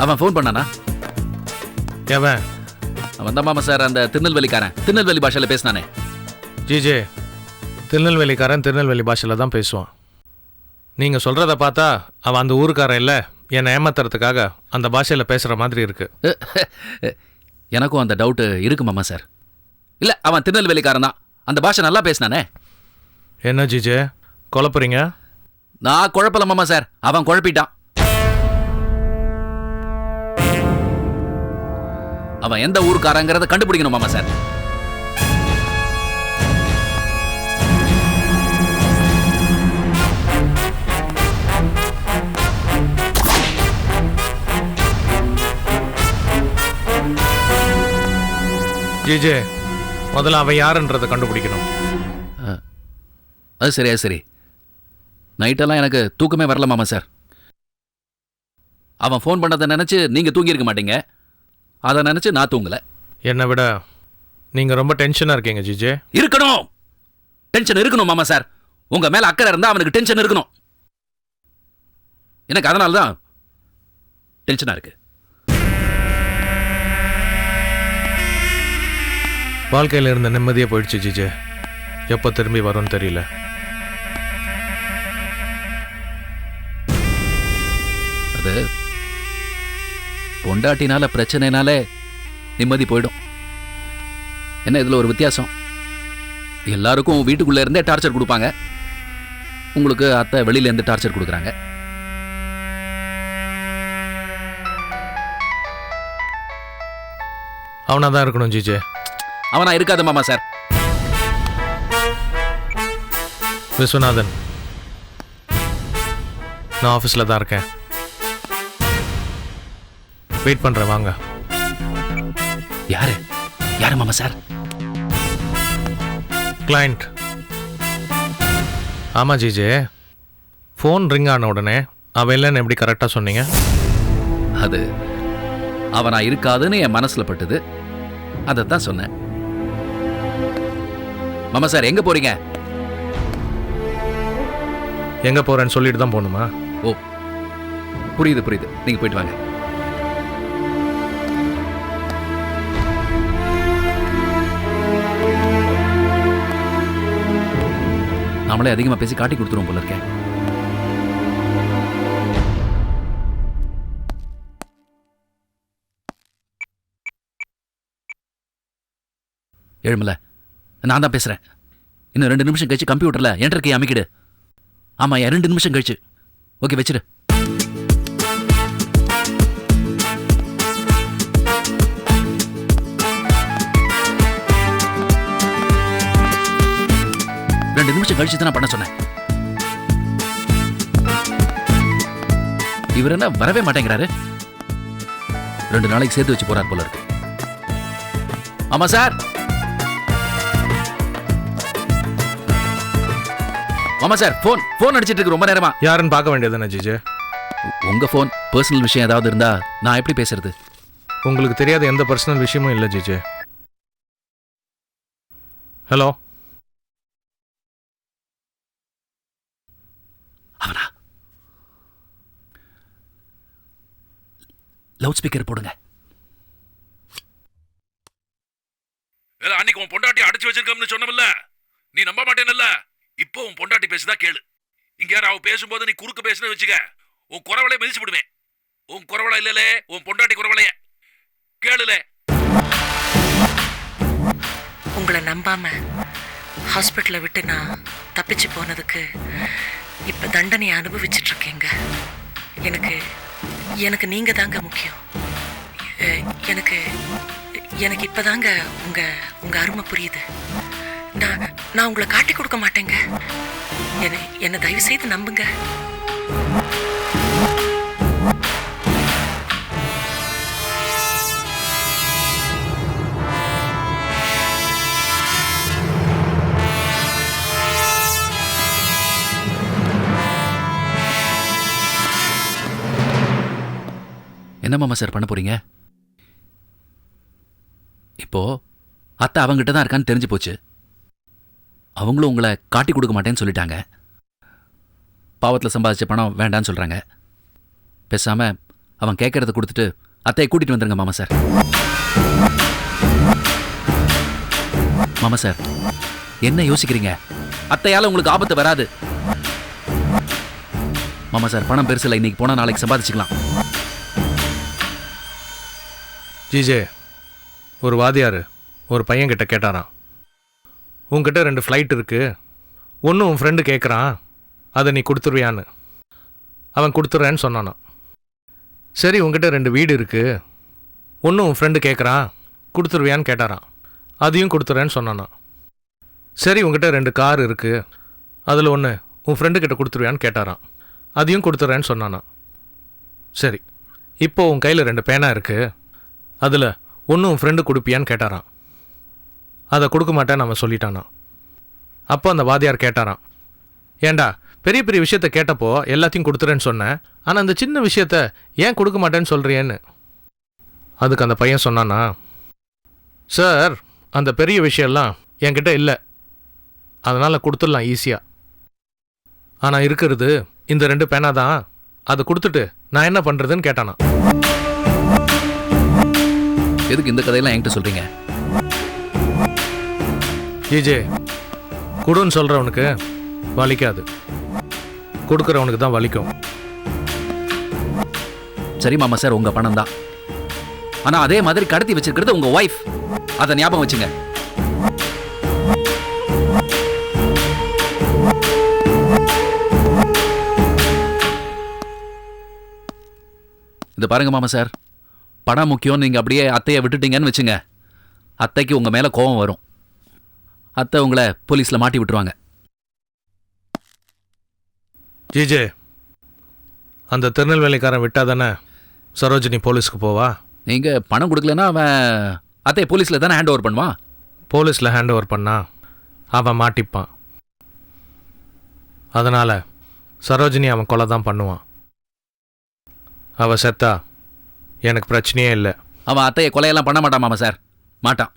அவன் ஃபோன் பண்ணானா? அவன் தான் மாமா சார் அந்த திருநெல்வேலிக்காரன், திருநெல்வேலி பாஷையில பேசினானே. ஜிஜே, திருநெல்வேலிக்காரன் திருநெல்வேலி பாஷையில் தான் பேசுவான். நீங்கள் சொல்கிறத பார்த்தா அவன் அந்த ஊருக்காரன் இல்லை, என்னை ஏமாத்துறதுக்காக அந்த பாஷையில் பேசுகிற மாதிரி இருக்கு. எனக்கும் அந்த டவுட்டு இருக்கு மாமா சார். இல்லை, அவன் திருநெல்வேலிக்காரன் தான், அந்த பாஷை நல்லா பேசினானே. என்ன ஜிஜே குழப்புறீங்க? நான் குழப்பல மாமா சார், அவன் குழப்பிட்டான். அவன் எந்த ஊருக்காரங்கிறத கண்டுபிடிக்கணும் மாமா சார். ஜிஜே, முதல்ல அவன் யாருன்றதை கண்டுபிடிக்கணும். அது சரி, அது சரி. நைட்டெல்லாம் எனக்கு தூக்கமே வரல மாமா சார். அவன் ஃபோன் பண்ணதை நினச்சி நீங்கள் தூங்கியிருக்க மாட்டீங்க, அதை நினச்சி நான் தூங்கலை. என்னை விட நீங்கள் ரொம்ப டென்ஷனாக இருக்கீங்க ஜிஜே. இருக்கணும், டென்ஷன் இருக்கணும் மாமா சார். உங்கள் மேலே அக்கறை இருந்தால் அவனுக்கு டென்ஷன் இருக்கணும். எனக்கு அதனால தான் டென்ஷனாக இருக்கு. வாழ்க்கையில் இருந்த நிம்மதியே போயிடுச்சு ஜிஜே. எப்போ திரும்பி வரும்னு தெரியல. அது பொண்டாட்டினால பிரச்சனைனால நிம்மதி போயிடும். என்ன இதில் ஒரு வித்தியாசம், எல்லாருக்கும் வீட்டுக்குள்ளே இருந்தே டார்ச்சர் கொடுப்பாங்க, உங்களுக்கு அத்தை வெளியிலேருந்து டார்ச்சர் கொடுக்குறாங்க. அவனாக தான் இருக்கணும் ஜிஜே. அவனா இருக்காது மாமா சார். விஸ்வநாதன், நான் ஆஃபீஸில் தான் இருக்கேன், வெயிட் பண்ணுறேன், வாங்க. யாரு யாரு மாமா சார்? கிளைண்ட். ஆமாம் ஜிஜே, ஃபோன் ரிங் ஆன உடனே அவன் இல்லைன்னு எப்படி கரெக்டாக சொன்னீங்க? அது அவனா இருக்காதுன்னு என் மனசில் பட்டுது, அதைத்தான் சொன்னேன். மாமா சார் எங்கே போறீங்க? எங்கே போகிறேன்னு சொல்லிட்டு தான் போகணுமா? ஓ, புரியுது புரியுது, நீங்கள் போயிட்டு வாங்க. நம்மளே அதிகமாக பேசி காட்டி கொடுத்துருவோம் போல இருக்கேன். எழுமல, நான் தான் பேசுகிறேன். இன்னும் 2 நிமிஷம் கழிச்சு கம்ப்யூட்டரில் என்டர் கீ அமைக்கிடு. ஆமாம், 2 நிமிஷம் கழிச்சு. ஓகே, வச்சிரு. ரெண்டு நிமிஷம் கழிச்சு தான் நான் பண்ண சொன்னேன். இவர் என்ன வரவே மாட்டேங்கிறாரு? 2 நாளைக்கு சேர்த்து வச்சு போறார் போல இருக்கு. ஆமா சார். ஆமா சார், போன் அடிச்சிட்டு இருக்கு ரொம்ப நேரமா. யாருன்னு பார்க்க வேண்டியதுதானே ஜிஜே? உங்க போன் பர்சனல் விஷயம் ஏதாவது இருந்தா நான் எப்படி பேசுறது? உங்களுக்கு தெரியாத எந்த பர்சனல் விஷயமும் இல்லை ஜிஜே. ஹலோ. அவனா? லவுட் ஸ்பீக்கர் போடுங்க. அன்னைக்கு உன் பொண்டாட்டி அடிச்சு வச்சிருக்கோம்னு சொன்னமில்ல, நீ நம்ப மாட்டேன்ல. இப்போ உன் பொண்டாட்டி பேசுதா கேளு. இங்க யாரும் அவ பேசும்போது நீ குறுக்க பேசுன வச்சுக்க, உன் குறவளைய மிதிச்சு விடுவேன். உன் குறவளை இல்லலே, உன் பொண்டாட்டி குறவளைய கேளுல. உங்களை நம்பாம ஹாஸ்பிட்டலை விட்டு நான் தப்பிச்சு போனதுக்கு இப்ப தண்டனையை அனுபவிச்சுட்டு இருக்கேங்க. எனக்கு நீங்க தாங்க முக்கியம். எனக்கு இப்பதாங்க உங்க அருமை புரியுது. நான் உங்களை காட்டி கொடுக்க மாட்டேங்க. என்ன தயவு செய்து நம்புங்க. என்ன மாமா சார் பண்ண போறீங்க? இப்போ அத்தை அவங்கிட்ட தான் இருக்கான்னு தெரிஞ்சு போச்சு. அவங்களும் உங்களை காட்டி கொடுக்க மாட்டேன்னு சொல்லிட்டாங்க. பாவத்தில் சம்பாதிச்ச பணம் வேண்டான்னு சொல்றாங்க. பேசாம அவன் கேட்கறத கொடுத்துட்டு அத்தையை கூட்டிட்டு வந்துருங்க மாமா சார். மாமா சார், என்ன யோசிக்கிறீங்க? அத்தையால உங்களுக்கு ஆபத்து வராது. மாமா சார், பணம் பெருசில்லை, இன்னைக்கு போனா நாளைக்கு சம்பாதிச்சுக்கலாம். ஜிஜே, ஒரு வாதியார் ஒரு பையன்கிட்ட கேட்டாராம், உன்கிட்ட 2 ஃப்ளைட் இருக்கு, ஒன்று உன் ஃப்ரெண்டு கேட்குறான், அதை நீ கொடுத்துருவியான்னு. அவன் கொடுத்துட்றேன்னு சொன்னானான். சரி, உங்ககிட்ட 2 வீடு இருக்கு, ஒன்று உன் ஃப்ரெண்டு கேட்குறான், கொடுத்துருவியான்னு கேட்டாரான். அதையும் கொடுத்துட்றேன்னு சொன்னானான். சரி, உங்ககிட்ட 2 கார் இருக்கு, அதில் ஒன்று உன் ஃப்ரெண்டுக்கிட்ட கொடுத்துருவியான்னு கேட்டாரான். அதையும் கொடுத்துட்றேன்னு சொன்னானான். சரி, இப்போ உன் கையில் 2 பேனா இருக்கு, அதில் ஒன்று உன் ஃப்ரெண்டு கொடுப்பியான்னு கேட்டாரான். அதை கொடுக்க மாட்டேன்னு அவன் சொல்லிட்டானான். அப்போ அந்த வாதியார் கேட்டாரான், ஏண்டா பெரிய பெரிய விஷயத்த கேட்டப்போ எல்லாத்தையும் கொடுத்துறேன்னு சொன்னேன், ஆனால் அந்த சின்ன விஷயத்த ஏன் கொடுக்க மாட்டேன்னு சொல்கிறியேன்னு. அதுக்கு அந்த பையன் சொன்னானா, சார், அந்த பெரிய விஷயம்லாம் என்கிட்ட இல்லை, அதனால் கொடுத்துடலாம் ஈஸியாக. ஆனால் இருக்கிறது இந்த 2 பேனா தான், அதை கொடுத்துட்டு நான் என்ன பண்ணுறதுன்னு கேட்டானா. எதுக்கு இந்த கதையெல்லாம் என்கிட்ட சொல்கிறீங்க? ஜிஜே, கொடுன்னு சொல்கிறவனுக்கு வலிக்காது, கொடுக்குறவனுக்கு தான் வலிக்கும். சரி மாமா சார், உங்க பணம் தான். ஆனா அதே மாதிரி கடத்தி வச்சிருக்கிறது உங்க ஒய்ஃப், அதை ஞாபகம் வச்சுங்க. இது பாருங்க மாமா சார், பணம் முக்கியம், நீங்க அப்படியே அத்தையை விட்டுட்டீங்கன்னு வச்சுங்க, அத்தைக்கு உங்க மேல கோபம் வரும். அத்தை உங்களை போலீஸ்ல மாட்டி விட்டுருவாங்க. ஜிஜே, அந்த திருநெல்வேலிக்காரன் விட்டா தானே சரோஜினி போலீஸ்க்கு போவா? நீங்க பணம் கொடுக்கலன்னா அவன் அத்தையை போலீஸ்ல தானே ஹேண்ட் ஓவர் பண்ணுவான். போலீஸில் ஹேண்ட் ஓவர் பண்ணா அவன் மாட்டிப்பான். அதனால் சரோஜினி அவன் கொலை தான் பண்ணுவான். அவள் செத்தா எனக்கு பிரச்சனையே இல்லை. அவன் அத்தையை கொலையெல்லாம் பண்ண மாட்டான் மாமா சார், மாட்டான்.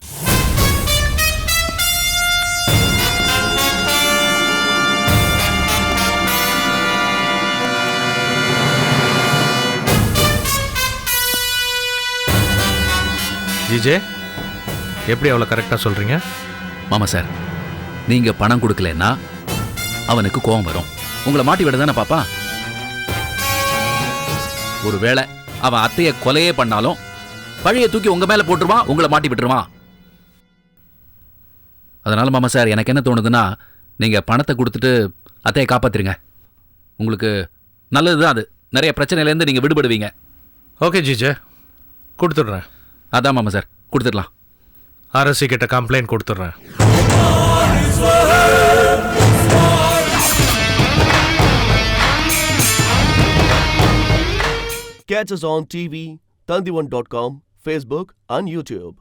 ஜிஜே, எப்படி அவ்வளோ கரெக்டாக சொல்கிறீங்க? மாமா சார், நீங்கள் பணம் கொடுக்கலன்னா அவனுக்கு கோபம் வரும், உங்களை மாட்டி விட தானே பாப்பா. ஒருவேளை அவன் அத்தையை கொலையே பண்ணாலும் பழைய தூக்கி உங்க மேல போட்டுருவான், உங்களை மாட்டி விட்டுருவான். அதனால மாமா சார், எனக்கு என்ன தோணுதுன்னா, நீங்க பணத்தை கொடுத்துட்டு அத்தையை காப்பாத்துருங்க. உங்களுக்கு நல்லதுதான் அது, நிறைய பிரச்சனையிலேருந்து நீங்க விடுபடுவீங்க. ஓகே ஜிஜே, கொடுத்துட்றேன். அதான் மாமா சார், கொடுத்துடலாம். அரசி கிட்ட கம்ப்ளைண்ட் கொடுத்துட்றேன். Catch us on TV, Tandivan.com, Facebook and YouTube.